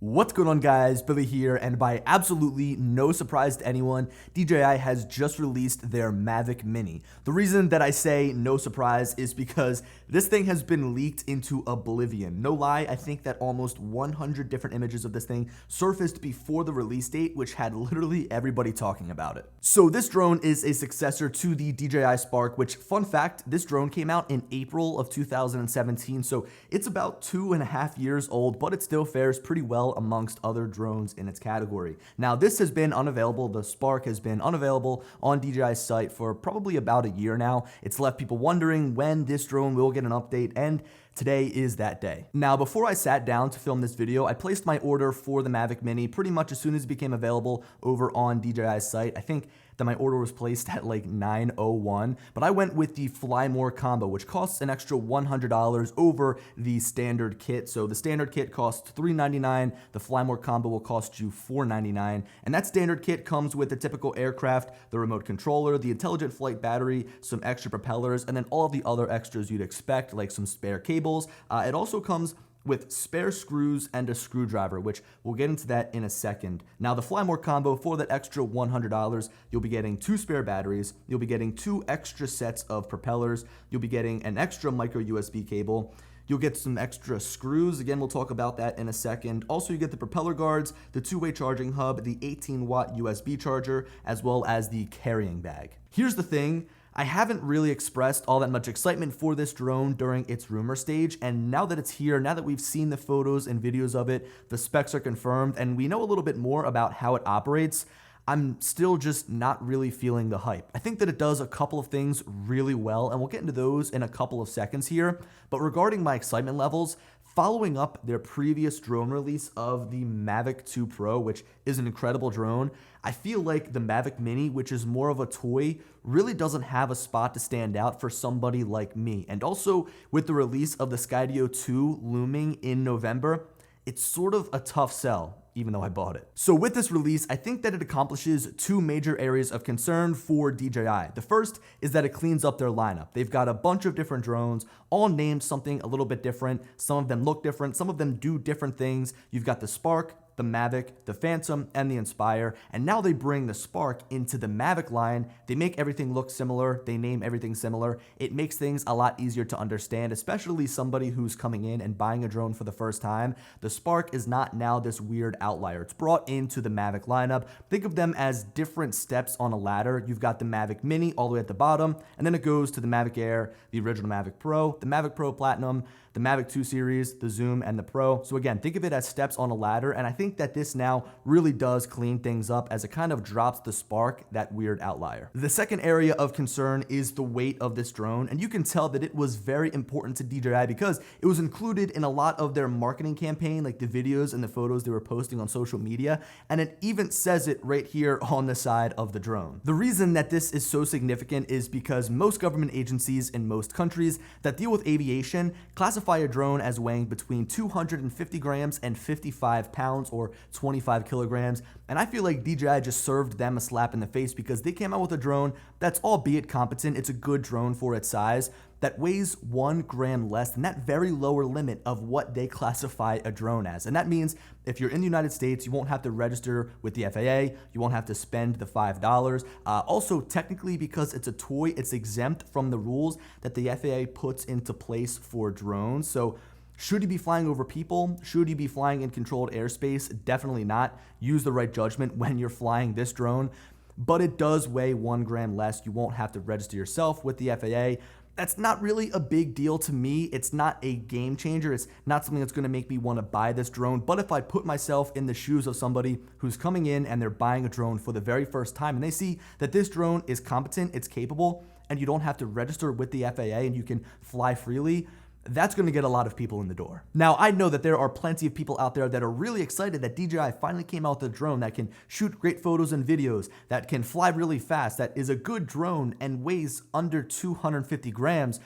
What's going on, guys? Billy here, and by absolutely no surprise to anyone, DJI has just released their Mavic Mini. The reason that I say no surprise is because this thing has been leaked into oblivion. No lie, I think that almost 100 different images of this thing surfaced before the release date, which had literally everybody talking about it. So this drone is a successor to the DJI Spark, which, fun fact, this drone came out in April of 2017, so it's about 2.5 years old, but it still fares pretty well amongst other drones in its category. Now, this has been unavailable. The Spark has been unavailable on DJI's site for probably about a year now. It's left people wondering when this drone will get an update, and today is that day. Now, before I sat down to film this video, I placed my order for the Mavic Mini pretty much as soon as it became available over on DJI's site. I think that my order was placed at like 9:01, but I went with the Fly More combo, which costs an extra $100 over the standard kit. So the standard kit costs $399, the Fly More combo will cost you $499, and that standard kit comes with the typical aircraft, the remote controller, the intelligent flight battery, some extra propellers, and then all of the other extras you'd expect, like some spare cables. It also comes with spare screws and a screwdriver, which we'll get into that in a second. Now, the Fly More combo, for that extra $100, you'll be getting 2 spare batteries, you'll be getting 2 extra sets of propellers, you'll be getting an extra micro USB cable, you'll get some extra screws. Again, we'll talk about that in a second. Also, you get the propeller guards, the 2-way charging hub, the 18-watt USB charger, as well as the carrying bag. Here's the thing. I haven't really expressed all that much excitement for this drone during its rumor stage, and now that it's here, now that we've seen the photos and videos of it, the specs are confirmed, and we know a little bit more about how it operates, I'm still just not really feeling the hype. I think that it does a couple of things really well, and we'll get into those in a couple of seconds here, but regarding my excitement levels, following up their previous drone release of the Mavic 2 Pro, which is an incredible drone, I feel like the Mavic Mini, which is more of a toy, really doesn't have a spot to stand out for somebody like me. And also, with the release of the Skydio 2 looming in November, it's sort of a tough sell, even though I bought it. So with this release, I think that it accomplishes 2 major areas of concern for DJI. The first is that it cleans up their lineup. They've got a bunch of different drones, all named something a little bit different. Some of them look different, some of them do different things. You've got the Spark, the Mavic, the Phantom, and the Inspire, and now they bring the Spark into the Mavic line. They make everything look similar, they name everything similar. It makes things a lot easier to understand, especially somebody who's coming in and buying a drone for the first time. The Spark is not now this weird outlier. It's brought into the Mavic lineup. Think of them as different steps on a ladder. You've got the Mavic Mini all the way at the bottom, and then it goes to the Mavic Air, the original Mavic Pro, the Mavic Pro Platinum, the Mavic 2 series, the Zoom, and the Pro. So again, think of it as steps on a ladder, and I think that this now really does clean things up as it kind of drops the Spark, that weird outlier. The second area of concern is the weight of this drone, and you can tell that it was very important to DJI because it was included in a lot of their marketing campaign, like the videos and the photos they were posting on social media, and it even says it right here on the side of the drone. The reason that this is so significant is because most government agencies in most countries that deal with aviation classify a drone as weighing between 250 grams and 55 pounds or 25 kilograms. And I feel like DJI just served them a slap in the face because they came out with a drone that's, albeit competent, it's a good drone for its size, that weighs 1 gram less than that very lower limit of what they classify a drone as. And that means if you're in the United States, you won't have to register with the FAA, you won't have to spend the $5. Also, technically, because it's a toy, it's exempt from the rules that the FAA puts into place for drones. So should you be flying over people? Should you be flying in controlled airspace? Definitely not. Use the right judgment when you're flying this drone. But it does weigh 1 gram less. You won't have to register yourself with the FAA. That's not really a big deal to me. It's not a game changer. It's not something that's going to make me want to buy this drone. But if I put myself in the shoes of somebody who's coming in and they're buying a drone for the very first time and they see that this drone is competent, it's capable, and you don't have to register with the FAA and you can fly freely, that's going to get a lot of people in the door. Now, I know that there are plenty of people out there that are really excited that DJI finally came out with a drone that can shoot great photos and videos, that can fly really fast, that is a good drone and weighs under 250 grams.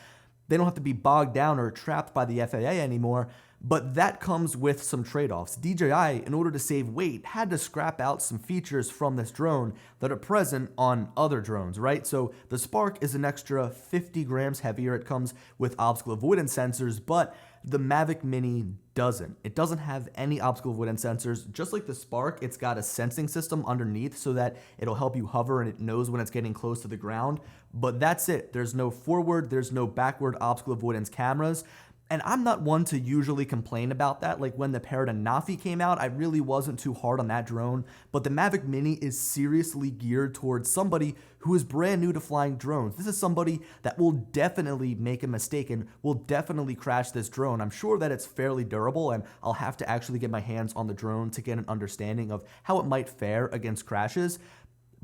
They don't have to be bogged down or trapped by the FAA anymore. But that comes with some trade-offs. DJI, in order to save weight, had to scrap out some features from this drone that are present on other drones, right? So the Spark is an extra 50 grams heavier. It comes with obstacle avoidance sensors, but the Mavic Mini doesn't. It doesn't have any obstacle avoidance sensors. Just like the Spark, it's got a sensing system underneath so that it'll help you hover and it knows when it's getting close to the ground. But that's it. There's no forward, there's no backward obstacle avoidance cameras. And I'm not one to usually complain about that. Like when the Nafi came out, I really wasn't too hard on that drone. But the Mavic Mini is seriously geared towards somebody who is brand new to flying drones. This is somebody that will definitely make a mistake and will definitely crash this drone. I'm sure that it's fairly durable, and I'll have to actually get my hands on the drone to get an understanding of how it might fare against crashes.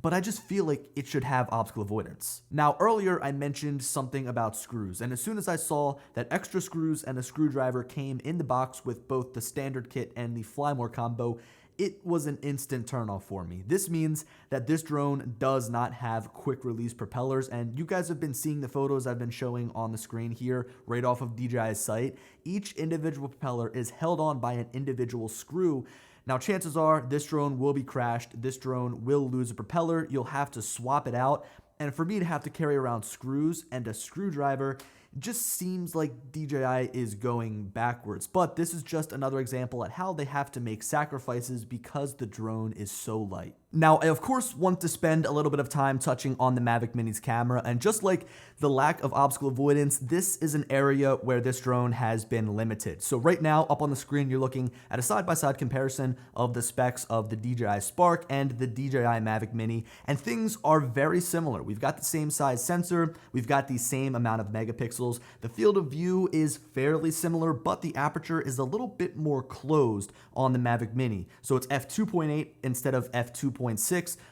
But I just feel like it should have obstacle avoidance. Now, earlier I mentioned something about screws, and as soon as I saw that extra screws and a screwdriver came in the box with both the standard kit and the Fly More combo, it was an instant turnoff for me. This means that this drone does not have quick release propellers, and you guys have been seeing the photos I've been showing on the screen here right off of DJI's site. Each individual propeller is held on by an individual screw. Now, chances are this drone will be crashed. This drone will lose a propeller. You'll have to swap it out. And for me to have to carry around screws and a screwdriver just seems like DJI is going backwards. But this is just another example at how they have to make sacrifices because the drone is so light. Now, I of course want to spend a little bit of time touching on the Mavic Mini's camera, and just like the lack of obstacle avoidance, this is an area where this drone has been limited. So right now, up on the screen, you're looking at a side-by-side comparison of the specs of the DJI Spark and the DJI Mavic Mini, and things are very similar. We've got the same size sensor, we've got the same amount of megapixels, the field of view is fairly similar, but the aperture is a little bit more closed on the Mavic Mini. So it's f2.8 instead of f2.6,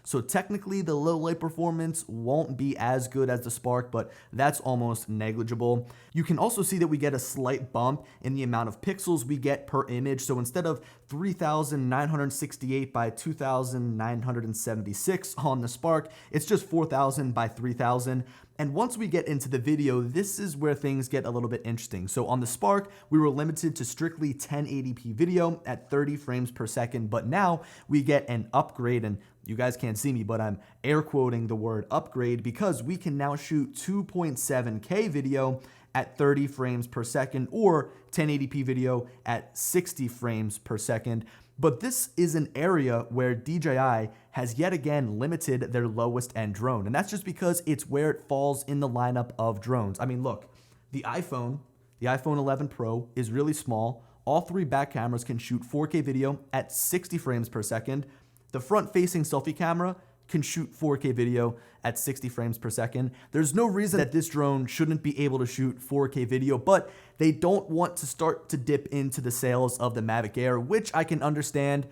so technically the low light performance won't be as good as the Spark, but that's almost negligible. You can also see that we get a slight bump in the amount of pixels we get per image. So instead of 3,968 by 2,976 on the Spark, it's just 4,000 by 3,000. And once we get into the video, this is where things get a little bit interesting. So on the Spark, we were limited to strictly 1080p video at 30 frames per second, but now we get an upgrade, and you guys can't see me, but I'm air quoting the word upgrade because we can now shoot 2.7K video at 30 frames per second or 1080p video at 60 frames per second. But this is an area where DJI has yet again limited their lowest end drone. And that's just because it's where it falls in the lineup of drones. I mean, look, the iPhone 11 Pro is really small. All three back cameras can shoot 4K video at 60 frames per second. The front-facing selfie camera can shoot 4K video at 60 frames per second. There's no reason that this drone shouldn't be able to shoot 4K video, but they don't want to start to dip into the sales of the Mavic Air, which I can understand,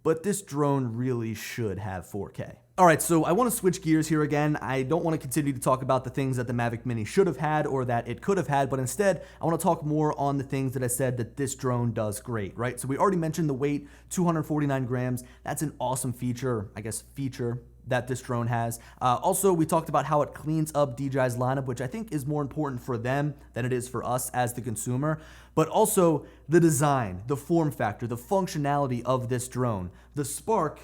but this drone really should have 4K. All right, so I want to switch gears here again. I don't want to continue to talk about the things that the Mavic Mini should have had or that it could have had, but instead, I want to talk more on the things that I said that this drone does great, right? So we already mentioned the weight, 249 grams. That's an awesome feature that this drone has. Also, we talked about how it cleans up DJI's lineup, which I think is more important for them than it is for us as the consumer. But also the design, the form factor, the functionality of this drone. The Spark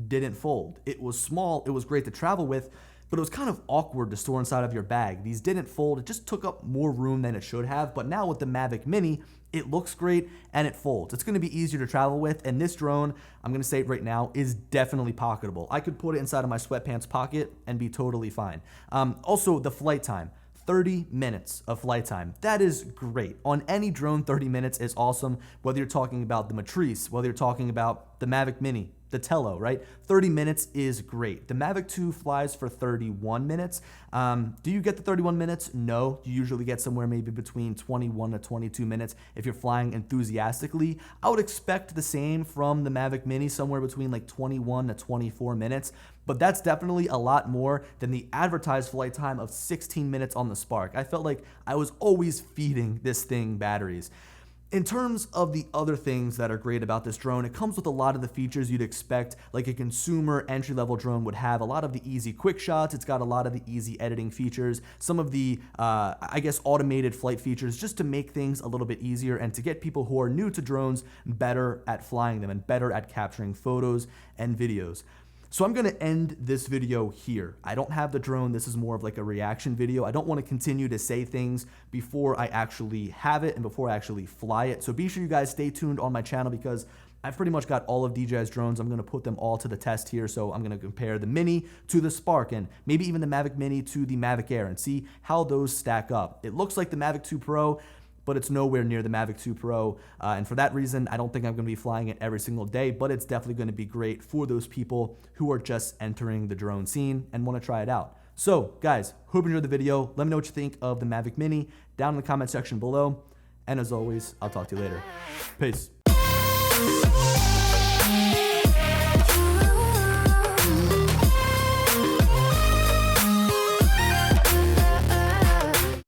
didn't fold. It was small, it was great to travel with, but it was kind of awkward to store inside of your bag. These didn't fold, it just took up more room than it should have. But now with the Mavic Mini, it looks great and it folds. It's gonna be easier to travel with, and this drone, I'm gonna say it right now, is definitely pocketable. I could put it inside of my sweatpants pocket and be totally fine. Also, the flight time. 30 minutes of flight time. That is great. On any drone, 30 minutes is awesome, whether you're talking about the Matrice, whether you're talking about the Mavic Mini, the Tello, right? 30 minutes is great. The Mavic 2 flies for 31 minutes. Do you get the 31 minutes? No. You usually get somewhere maybe between 21 to 22 minutes if you're flying enthusiastically. I would expect the same from the Mavic Mini, somewhere between like 21 to 24 minutes. But that's definitely a lot more than the advertised flight time of 16 minutes on the Spark. I felt like I was always feeding this thing batteries. In terms of the other things that are great about this drone, it comes with a lot of the features you'd expect like a consumer entry-level drone would have. A lot of the easy quick shots, it's got a lot of the easy editing features, some of the, I guess, automated flight features just to make things a little bit easier and to get people who are new to drones better at flying them and better at capturing photos and videos. So I'm going to end this video here. I don't have the drone. This is more of like a reaction video. I don't want to continue to say things before I actually have it and before I actually fly it. So be sure you guys stay tuned on my channel because I've pretty much got all of DJI's drones. I'm going to put them all to the test here. So I'm going to compare the Mini to the Spark and maybe even the Mavic Mini to the Mavic Air and see how those stack up. It looks like the Mavic 2 Pro, but it's nowhere near the Mavic 2 Pro. And for that reason, I don't think I'm gonna be flying it every single day, but it's definitely gonna be great for those people who are just entering the drone scene and wanna try it out. So guys, hope you enjoyed the video. Let me know what you think of the Mavic Mini down in the comment section below. And as always, I'll talk to you later. Peace.